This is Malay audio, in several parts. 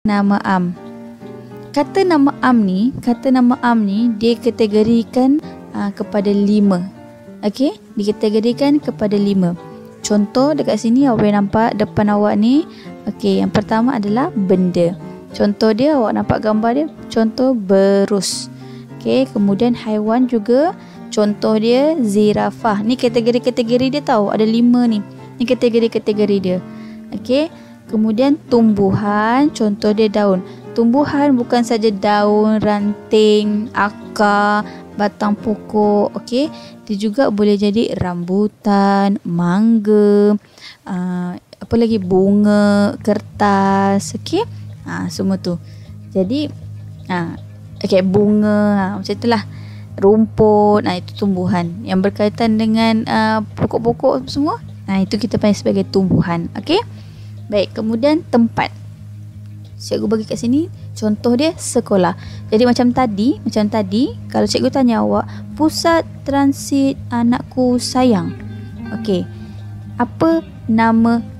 nama am. Kata nama am ni dia kategorikan kepada 5. Okey, dikategorikan kepada 5. Contoh dekat sini awak boleh nampak depan awak ni. Okey, yang pertama adalah benda. Contoh dia awak nampak gambar dia, contoh berus. Okey, kemudian haiwan juga, contoh dia zirafah. Ni kategori-kategori dia tahu, ada 5 ni. Ni kategori-kategori dia. Okey, kemudian tumbuhan, contoh dia daun. Tumbuhan bukan saja daun, ranting, akar, batang pokok. Okey, dia juga boleh jadi rambutan, mangga, apa lagi, bunga, kertas. Okey, semua tu. Jadi okey, bunga, macam itulah. Rumput, itu tumbuhan yang berkaitan dengan pokok-pokok semua. Itu kita panggil sebagai tumbuhan. Okey, baik. Kemudian tempat, cikgu bagi kat sini contoh dia sekolah. Jadi macam tadi kalau cikgu tanya awak, pusat transit anakku sayang. Okey, apa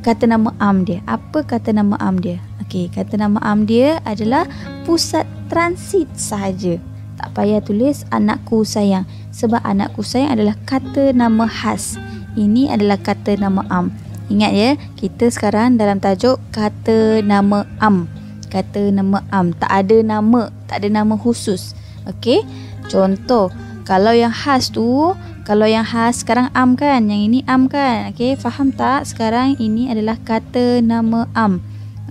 kata nama am dia? Apa kata nama am dia? Okey, kata nama am dia adalah pusat transit sahaja. Tak payah tulis anakku sayang, sebab anakku sayang adalah kata nama khas. Ini adalah kata nama am. Ingat ya, kita sekarang dalam tajuk kata nama am. Kata nama am, tak ada nama khusus. Okey, contoh kalau yang khas sekarang am kan, yang ini am kan. Okey, faham tak? Sekarang ini adalah kata nama am.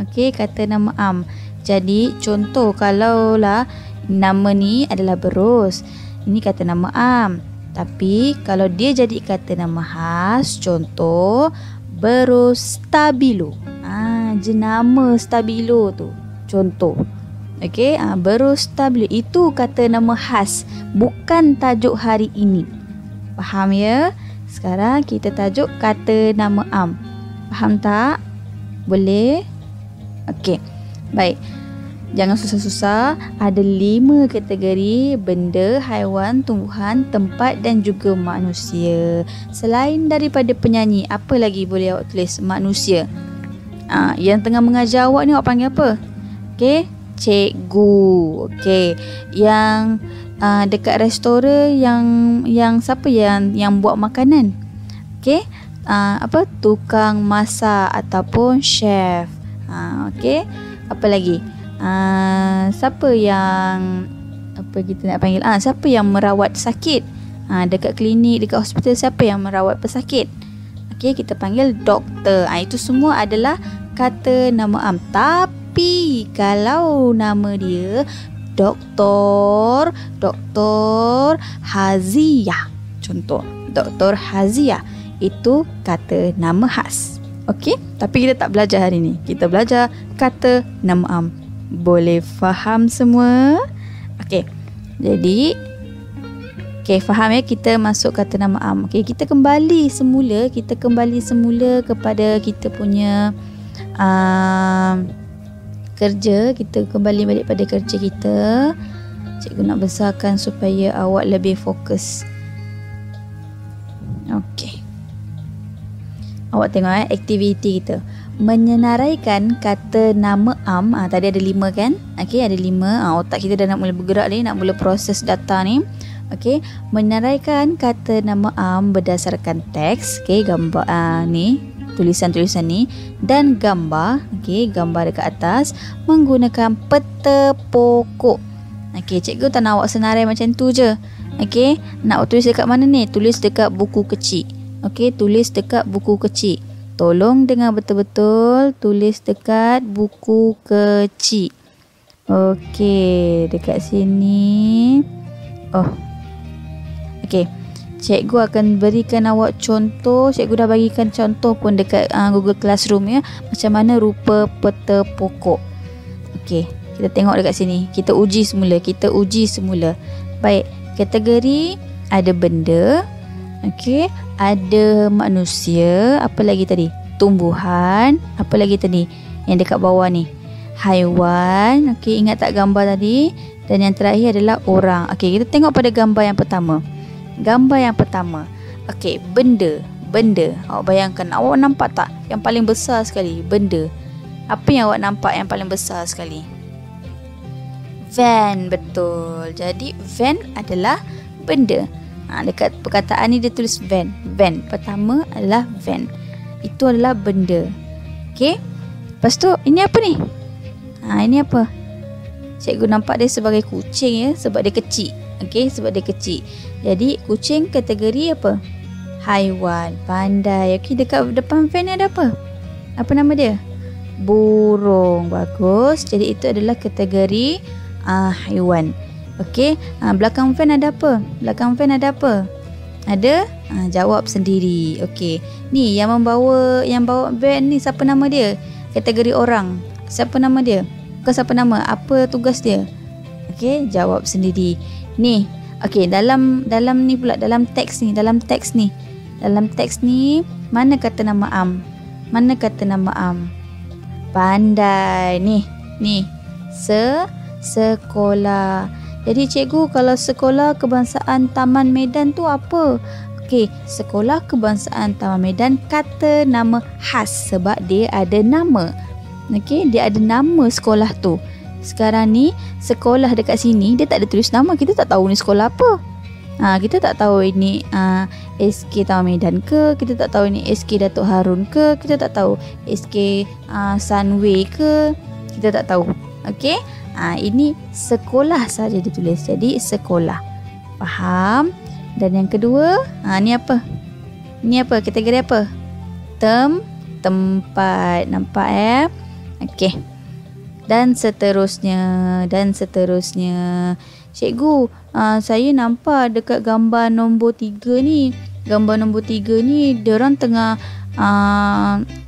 Okey, kata nama am. Jadi contoh kalaulah nama ni adalah berus, ini kata nama am. Tapi kalau dia jadi kata nama khas, contoh berus stabilo. Jenama stabilo tu contoh. Okey, berus stabilo itu kata nama khas, bukan tajuk hari ini. Faham ya? Sekarang kita tajuk kata nama am. Faham tak? Boleh? Okey, baik. Jangan susah-susah. Ada 5 kategori: benda, haiwan, tumbuhan, tempat dan juga manusia. Selain daripada penyanyi, apa lagi boleh awak tulis? Manusia. Yang tengah mengajar awak ni awak panggil apa? Okey, cikgu. Okey, yang dekat restoran yang siapa yang buat makanan? Okey, apa, tukang masak ataupun chef. Okey, apa lagi? Siapa yang kita nak panggil? Siapa yang merawat sakit? Dekat klinik, dekat hospital, siapa yang merawat pesakit? Okey, kita panggil doktor. Itu semua adalah kata nama am. Tapi kalau nama dia Doktor Haziah, contoh Doktor Haziah, itu kata nama khas. Okey, tapi kita tak belajar hari ni. Kita belajar kata nama am. Boleh faham semua? Okey, jadi faham ya, kita masuk kata nama am. Okey, kita kembali semula kepada kita punya kerja. Kita kembali balik pada kerja kita. Cikgu nak besarkan supaya awak lebih fokus. Okey, awak tengok aktiviti kita. Menyenaraikan kata nama am. Tadi ada 5 kan? Okey, ada 5. Otak kita dah nak mula bergerak ni, nak mula proses data ni. Okey, menyenaraikan kata nama am berdasarkan teks. Okey, gambar ni, tulisan-tulisan ni dan gambar. Okey, gambar dekat atas menggunakan peta pokok. Okey, cikgu tak nak awak senarai macam tu je. Okey, nak awak tulis dekat mana ni? Tulis dekat buku kecil. Okey, tulis dekat buku kecil. Tolong dengar betul-betul, tulis dekat buku kecil. Okey, dekat sini. Okey, cikgu akan berikan awak contoh. Cikgu dah bagikan contoh pun dekat Google Classroom ya, macam mana rupa peta pokok. Okey, kita tengok dekat sini. Kita uji semula. Baik, kategori ada benda. Okey, ada manusia, apa lagi tadi? Tumbuhan, apa lagi tadi? Yang dekat bawah ni, haiwan. Okey, ingat tak gambar tadi? Dan yang terakhir adalah orang. Okey, kita tengok pada gambar yang pertama. Okey, benda. Awak bayangkan, awak nampak tak? Yang paling besar sekali, benda. Apa yang awak nampak yang paling besar sekali? Van, betul. Jadi van adalah benda. Dekat perkataan ni dia tulis van. Van. Pertama adalah van. Itu adalah benda. Okey. Lepas tu ini apa ni? Ini apa? Cikgu nampak dia sebagai kucing ya, sebab dia kecil. Okey, sebab dia kecil. Jadi kucing kategori apa? Haiwan. Pandai. Okey, dekat depan van ni ada apa? Apa nama dia? Burung. Bagus. Jadi itu adalah kategori haiwan. Okey, belakang van ada apa? Belakang van ada apa? Ada? Jawab sendiri. Okey. Ni yang bawa van ni siapa nama dia? Kategori orang. Siapa nama dia? Bukan siapa nama, apa tugas dia? Okey, jawab sendiri. Ni. Okey, dalam ni pula, dalam teks ni, mana kata nama am? Mana kata nama am? Pandai. Ni. Sekolah. Jadi cikgu, kalau sekolah kebangsaan Taman Medan tu apa? Okey, sekolah kebangsaan Taman Medan kata nama khas sebab dia ada nama. Okey, dia ada nama sekolah tu. Sekarang ni sekolah dekat sini dia tak ada tulis nama, kita tak tahu ni sekolah apa. Kita tak tahu ini SK Taman Medan ke, kita tak tahu ini SK Datuk Harun ke, kita tak tahu SK Sunway ke, kita tak tahu. Okey. Ini sekolah saja ditulis. Jadi sekolah. Faham? Dan yang kedua, ni apa? Ni apa? Kategori apa? Tempat. Nampak ya? Okey. Dan seterusnya. Cikgu, saya nampak dekat gambar nombor 3 ni. Gambar nombor 3 ni, diorang tengah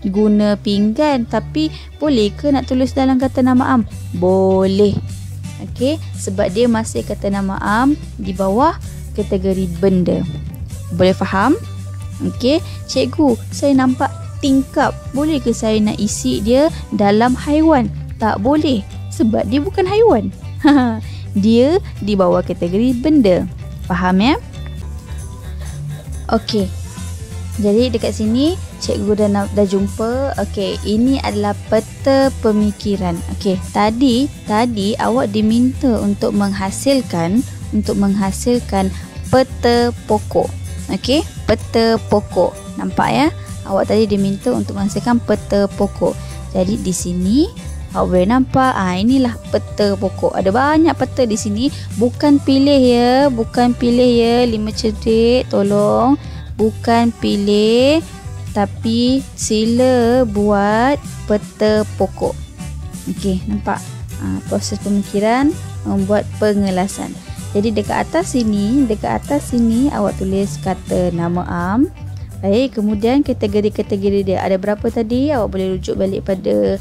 guna pinggan, tapi boleh ke nak tulis dalam kata nama am? Boleh. Okey, sebab dia masih kata nama am di bawah kategori benda. Boleh faham? Okey, cikgu, saya nampak tingkap. Boleh ke saya nak isi dia dalam haiwan? Tak boleh, sebab dia bukan haiwan. Dia di bawah kategori benda. Faham ya? Okey. Jadi dekat sini cikgu dah jumpa. Okey, ini adalah peta pemikiran. Okey, tadi awak diminta untuk menghasilkan peta pokok. Okey, peta pokok. Nampak ya? Awak tadi diminta untuk menghasilkan peta pokok. Jadi di sini awak boleh nampak, inilah peta pokok. Ada banyak peta di sini. Bukan pilih ya, 5 cerdik, tolong. Bukan pilih, tapi sila buat peta pokok. Okey, nampak? Proses pemikiran membuat pengelasan. Jadi dekat atas sini awak tulis kata nama am. Baik, kemudian kategori-kategori dia. Ada berapa tadi? Awak boleh rujuk balik pada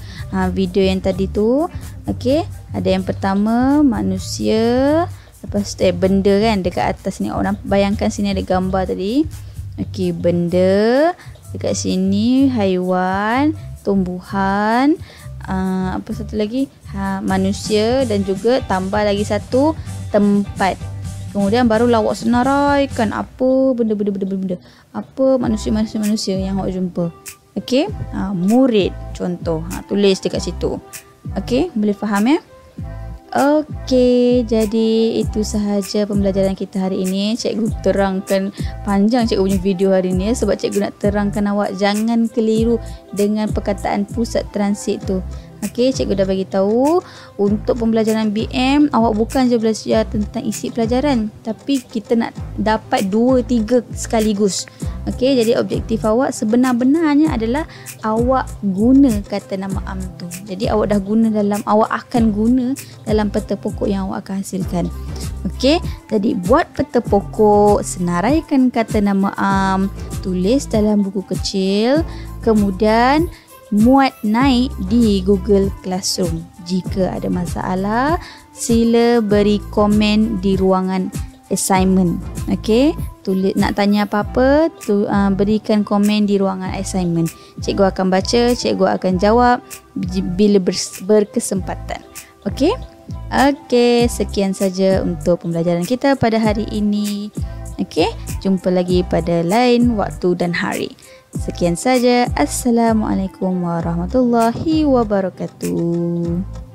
video yang tadi tu. Okey, ada yang pertama manusia, lepas benda kan dekat atas ni. Awak bayangkan sini ada gambar tadi. Okey, benda. Dekat sini haiwan, tumbuhan, apa satu lagi? Manusia, dan juga tambah lagi satu tempat. Kemudian barulah awak senaraikan apa benda. Apa manusia yang awak jumpa. Okey? Murid contoh. Tulis dekat situ. Okey, boleh faham ya? Okey, jadi itu sahaja pembelajaran kita hari ini. Cikgu terangkan panjang cikgu punya video hari ini sebab cikgu nak terangkan awak jangan keliru dengan perkataan pusat transit tu. Okey, cikgu dah bagi tahu untuk pembelajaran BM awak bukan je belajar tentang isi pelajaran, tapi kita nak dapat 2-3 sekaligus. Okey, jadi objektif awak sebenar-benarnya adalah awak guna kata nama am tu. Jadi awak akan guna dalam peta pokok yang awak akan hasilkan. Okey, jadi buat peta pokok, senaraikan kata nama am, tulis dalam buku kecil, kemudian muat naik di Google Classroom. Jika ada masalah, sila beri komen di ruangan assignment. Okey, nak tanya apa-apa, berikan komen di ruangan assignment. Cikgu akan baca, cikgu akan jawab bila berkesempatan. Okey? Okey, sekian saja untuk pembelajaran kita pada hari ini. Okey, jumpa lagi pada lain waktu dan hari. Sekian saja. Assalamualaikum warahmatullahi wabarakatuh.